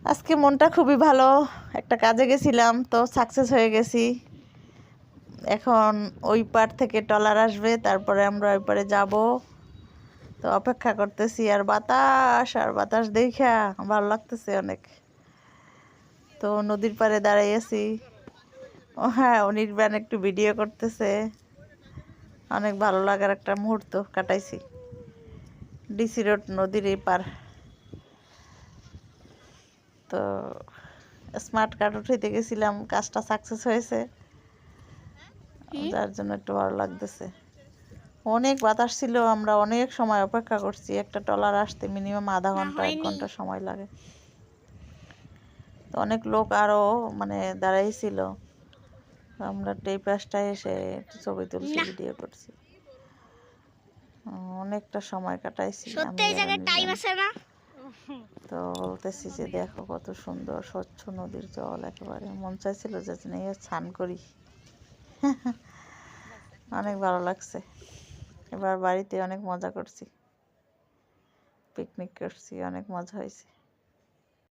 আজকে মনটা খুবই ভালো। একটা কাজে গেছিলাম, তো সাকসেস হয়ে গেছি। এখন ওই পার থেকে ট্রলার আসবে, তারপরে আমরা ওই পারে যাব। তো অপেক্ষা করতেছি, আর বাতাস দেখা ভালো লাগতেছে অনেক। তো নদীর পাড়ে দাঁড়াই আছি। ও হ্যাঁ, অনির্বাণ একটু ভিডিও করতেছে। অনেক ভালো লাগার একটা মুহূর্ত কাটাইছি। ডিসি রোড নদীর এই পার। তো স্মার্ট কার্ড উঠাইতে গেছিলাম, কাজটা সাকসেস হয়েছে, যার জন্য একটু ভালো লাগতেছে। অনেক বাতাস ছিল, আমরা অনেক সময় অপেক্ষা করছি। একটা ট্রলার আসতে মিনিমাম আধা ঘন্টা 1 ঘন্টা সময় লাগে। তো অনেক লোক আরো মানে দাঁড়াইছিল। আমরা এই পাশটায় এসে একটু ছবি তুলছি, ভিডিও করছি। অনেকটা সময় কাটাইছি আমি আর অনির্বাণ। তো বলতেছি যে দেখো কত সুন্দর স্বচ্ছ নদীর জল, একেবারে মন চাইছিল যে নিয়ে স্নান করি। অনেক ভালো লাগছে। এবার বাড়িতে অনেক মজা করছি, পিকনিক করছি, অনেক মজা হয়েছে।